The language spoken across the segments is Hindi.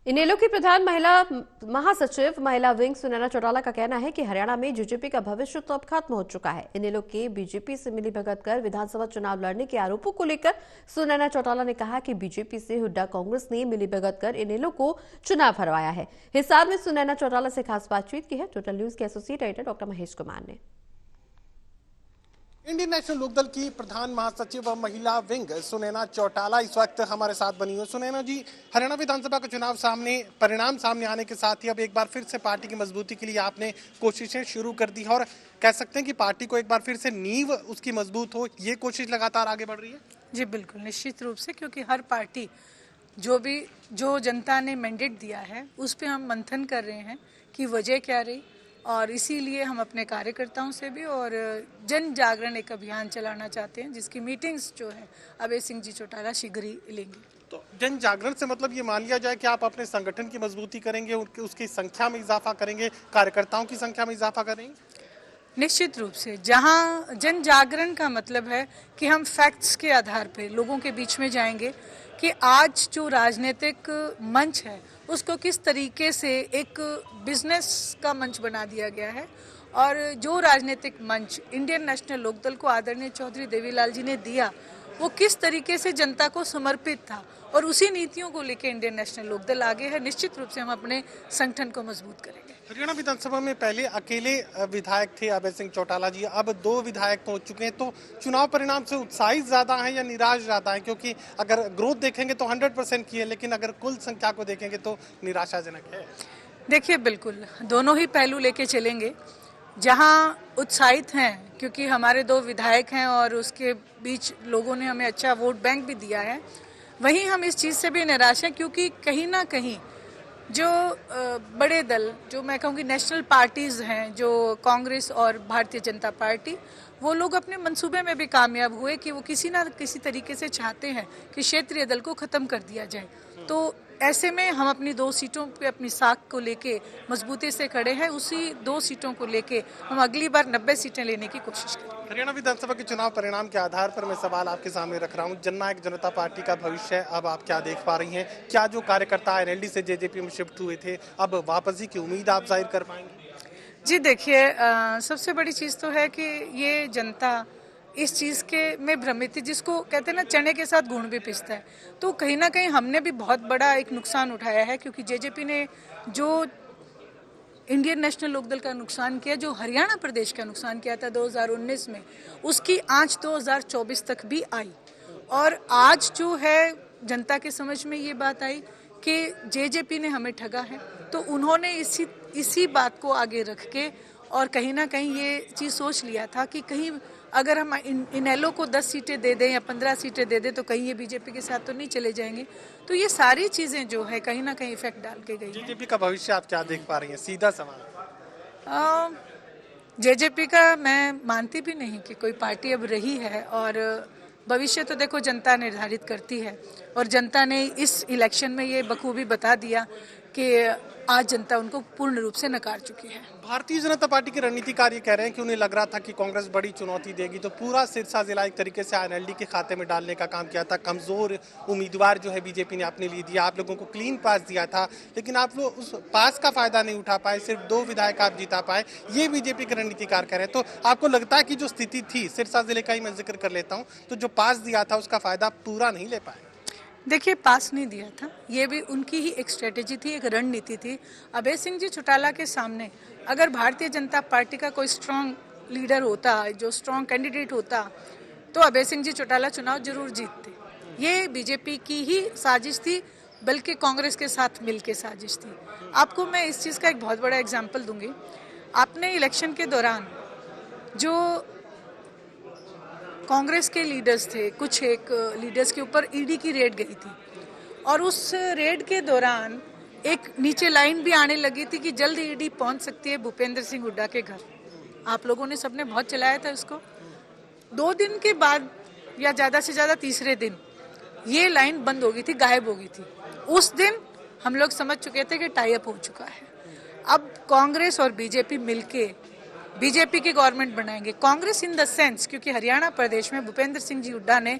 इनेलो की प्रधान महिला महासचिव महिला विंग सुनैना चौटाला का कहना है कि हरियाणा में जेजेपी का भविष्य तो अब खत्म हो चुका है। इनेलो के बीजेपी से मिलीभगत कर विधानसभा चुनाव लड़ने के आरोपों को लेकर सुनैना चौटाला ने कहा कि बीजेपी से हुड्डा कांग्रेस ने मिलीभगत कर इनेलो को चुनाव हरवाया है। हिसार में सुनैना चौटाला से खास बातचीत की है टोटल न्यूज के associate editor doctor Mahesh Kumar ने। इंडियन नेशनल लोकदल की प्रधान महासचिव व महिला विंग सुनैना चौटाला इस वक्त हमारे साथ बनी हुई। सुनैना जी, हरियाणा विधानसभा का चुनाव परिणाम सामने आने के साथ ही अब एक बार फिर से पार्टी की मजबूती के लिए आपने कोशिशें शुरू कर दी है और कह सकते हैं कि पार्टी को एक बार फिर से नींव उसकी मजबूत हो, ये कोशिश लगातार आगे बढ़ रही है। जी बिल्कुल, निश्चित रूप से, क्योंकि हर पार्टी जो जनता ने मैंडेट दिया है उस पर हम मंथन कर रहे हैं कि वजह क्या रही, और इसीलिए हम अपने कार्यकर्ताओं से भी और जन जागरण एक अभियान चलाना चाहते हैं, जिसकी मीटिंग्स जो है अभय सिंह जी चौटाला शीघ्र ही लेंगे। तो जन जागरण से मतलब ये मान लिया जाए कि आप अपने संगठन की मजबूती करेंगे, उसकी संख्या में इजाफा करेंगे, कार्यकर्ताओं की संख्या में इजाफा करेंगे। निश्चित रूप से, जहां जन जागरण का मतलब है कि हम फैक्ट्स के आधार पे लोगों के बीच में जाएंगे कि आज जो राजनीतिक मंच है उसको किस तरीके से एक बिजनेस का मंच बना दिया गया है, और जो राजनीतिक मंच इंडियन नेशनल लोकदल को आदरणीय चौधरी देवीलाल जी ने दिया वो किस तरीके से जनता को समर्पित था, और उसी नीतियों को लेकर इंडियन नेशनल लोकदल आगे है। निश्चित रूप से हम अपने संगठन को मजबूत करेंगे। हरियाणा विधानसभा में पहले अकेले विधायक थे अभय सिंह चौटाला जी, अब 2 विधायक पहुंच चुके हैं। तो चुनाव परिणाम से उत्साहित ज्यादा है या निराश ज्यादा है? क्योंकि अगर ग्रोथ देखेंगे तो 100% की है, लेकिन अगर कुल संख्या को देखेंगे तो निराशाजनक है। देखिए, बिल्कुल दोनों ही पहलू लेके चलेंगे। जहां उत्साहित हैं क्योंकि हमारे 2 विधायक हैं और उसके बीच लोगों ने हमें अच्छा वोट बैंक भी दिया है, वहीं हम इस चीज़ से भी निराश हैं क्योंकि कहीं ना कहीं जो बड़े दल, जो मैं कहूँगी नेशनल पार्टीज़ हैं, जो कांग्रेस और भारतीय जनता पार्टी, वो लोग अपने मंसूबे में भी कामयाब हुए कि वो किसी ना किसी तरीके से चाहते हैं कि क्षेत्रीय दल को ख़त्म कर दिया जाए। तो ऐसे में हम अपनी 2 सीटों पे अपनी साख को लेके मजबूती से खड़े हैं। उसी 2 सीटों को लेके हम अगली बार 90 सीटें लेने की कोशिश करेंगे। हरियाणा विधानसभा के चुनाव परिणाम के आधार पर मैं सवाल आपके सामने रख रहा हूं। जननायक जनता पार्टी का भविष्य अब आप क्या देख पा रही हैं? क्या जो कार्यकर्ता एनएलडी से जेजेपी में शिफ्ट हुए थे अब वापसी की उम्मीद आप जाहिर कर पाएंगे? जी देखिए, सबसे बड़ी चीज़ तो है कि ये जनता इस चीज़ के में भ्रमित थी, जिसको कहते हैं ना चने के साथ गुड़ भी पिसता है। तो कहीं ना कहीं हमने भी बहुत बड़ा एक नुकसान उठाया है, क्योंकि जेजेपी ने जो इंडियन नेशनल लोकदल का नुकसान किया, जो हरियाणा प्रदेश का नुकसान किया था 2019 में, उसकी आंच 2024 तक भी आई। और आज जो है जनता के समझ में ये बात आई कि जेजेपी ने हमें ठगा है, तो उन्होंने इसी बात को आगे रख के और कहीं ना कहीं ये चीज़ सोच लिया था कि कहीं अगर हम इनेलो को 10 सीटें दे दें या 15 सीटें दे दें तो कहीं ये बीजेपी के साथ तो नहीं चले जाएंगे। तो ये सारी चीज़ें जो है कहीं ना कहीं इफेक्ट डाल के गई। जेजेपी का भविष्य आप क्या देख पा रही हैं? सीधा सवाल। जेजेपी का मैं मानती भी नहीं कि कोई पार्टी अब रही है, और भविष्य तो देखो जनता निर्धारित करती है, और जनता ने इस इलेक्शन में ये बखूबी बता दिया कि आज जनता उनको पूर्ण रूप से नकार चुकी है। भारतीय जनता पार्टी के रणनीतिकार ये कह रहे हैं कि उन्हें लग रहा था कि कांग्रेस बड़ी चुनौती देगी, तो पूरा सिरसा जिला एक तरीके से एनएलडी के खाते में डालने का काम किया था। कमजोर उम्मीदवार जो है बीजेपी ने अपने लिए दिया, आप लोगों को क्लीन पास दिया था, लेकिन आप लोग उस पास का फायदा नहीं उठा पाए, सिर्फ 2 विधायक आप जिता पाए, ये बीजेपी के रणनीतिकार कह रहे हैं। तो आपको लगता है कि जो स्थिति थी, सिरसा जिले का ही मैं जिक्र कर लेता हूँ, तो जो पास दिया था उसका फायदा पूरा नहीं ले पाए? देखिए, पास नहीं दिया था, ये भी उनकी ही एक स्ट्रेटेजी थी, एक रणनीति थी। अभय सिंह जी चौटाला के सामने अगर भारतीय जनता पार्टी का कोई स्ट्रांग लीडर होता, जो स्ट्रांग कैंडिडेट होता, तो अभय सिंह जी चौटाला चुनाव जरूर जीतते। ये बीजेपी की ही साजिश थी, बल्कि कांग्रेस के साथ मिलकर साजिश थी। आपको मैं इस चीज़ का एक बहुत बड़ा एग्जाम्पल दूंगी। आपने इलेक्शन के दौरान जो कांग्रेस के लीडर्स थे, कुछ एक लीडर्स के ऊपर ईडी की रेड गई थी, और उस रेड के दौरान एक नीचे लाइन भी आने लगी थी कि जल्द ईडी पहुंच सकती है भूपेंद्र सिंह हुड्डा के घर। आप लोगों ने सबने बहुत चलाया था उसको। 2 दिन के बाद या ज़्यादा से ज़्यादा तीसरे दिन ये लाइन बंद हो गई थी, गायब हो गई थी। उस दिन हम लोग समझ चुके थे कि टाई अप हो चुका है। अब कांग्रेस और बीजेपी मिलके बीजेपी की गवर्नमेंट बनाएंगे। कांग्रेस इन द सेंस, क्योंकि हरियाणा प्रदेश में भूपेंद्र सिंह जी हुड्डा ने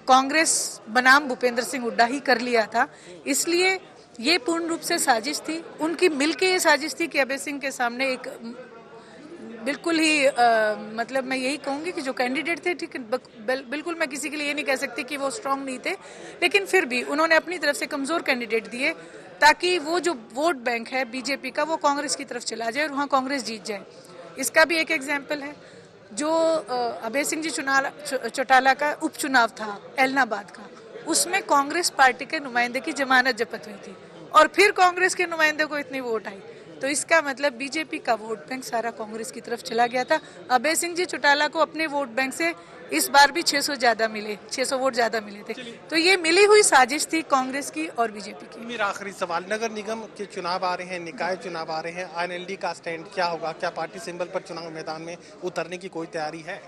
कांग्रेस बनाम भूपेंद्र सिंह हुड्डा ही कर लिया था, इसलिए ये पूर्ण रूप से साजिश थी, उनकी मिलके ये साजिश थी कि अभय सिंह के सामने एक बिल्कुल ही मतलब मैं यही कहूंगी कि जो कैंडिडेट थे, ठीक बिल्कुल मैं किसी के लिए ये नहीं कह सकती कि वो स्ट्रांग नहीं थे, लेकिन फिर भी उन्होंने अपनी तरफ से कमजोर कैंडिडेट दिए ताकि वो जो वोट बैंक है बीजेपी का वो कांग्रेस की तरफ चला जाए और वहाँ कांग्रेस जीत जाए। इसका भी एक एग्जाम्पल है, जो अभय सिंह जी चौटाला का उपचुनाव था एलनाबाद का, उसमें कांग्रेस पार्टी के नुमाइंदे की जमानत जब्त हुई थी और फिर कांग्रेस के नुमाइंदे को इतनी वोट आई, तो इसका मतलब बीजेपी का वोट बैंक सारा कांग्रेस की तरफ चला गया था। अभय सिंह जी चौटाला को अपने वोट बैंक से इस बार भी 600 ज्यादा मिले, 600 वोट ज्यादा मिले थे, तो ये मिली हुई साजिश थी कांग्रेस की और बीजेपी की। मेरा आखिरी सवाल, नगर निगम के चुनाव आ रहे हैं, निकाय चुनाव आ रहे हैं, आईएनएलडी का स्टैंड क्या होगा? क्या पार्टी सिंबल पर चुनाव मैदान में उतरने की कोई तैयारी है?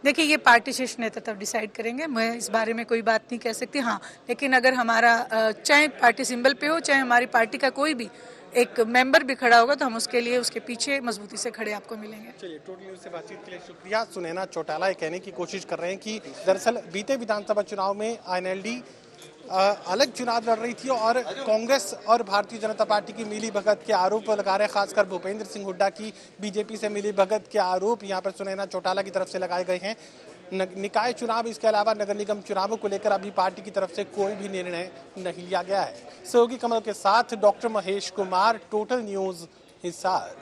देखिए, ये पार्टी शीर्ष नेता तब डिसाइड करेंगे, मैं इस बारे में कोई बात नहीं कह सकती। हाँ, लेकिन अगर हमारा चाहे पार्टी सिंबल पे हो, चाहे हमारी पार्टी का कोई भी एक मेंबर भी खड़ा होगा, तो हम उसके लिए उसके पीछे मजबूती से खड़े आपको मिलेंगे। चलिए, टोटल न्यूज़ से बातचीत के लिए शुक्रिया। सुनैना चौटाला ये कहने की कोशिश कर रहे हैं कि दरअसल बीते विधानसभा चुनाव में आईएनएलडी अलग चुनाव लड़ रही थी और कांग्रेस और भारतीय जनता पार्टी की मिली भगत के आरोप लगा रहे, खासकर भूपेंद्र सिंह हुड्डा की बीजेपी से मिली भगत के आरोप यहाँ पर सुनैना चौटाला की तरफ से लगाए गए हैं। निकाय चुनाव, इसके अलावा नगर निगम चुनावों को लेकर अभी पार्टी की तरफ से कोई भी निर्णय नहीं लिया गया है। सहयोगी कमल के साथ doctor Mahesh Kumar, total news, Hisar.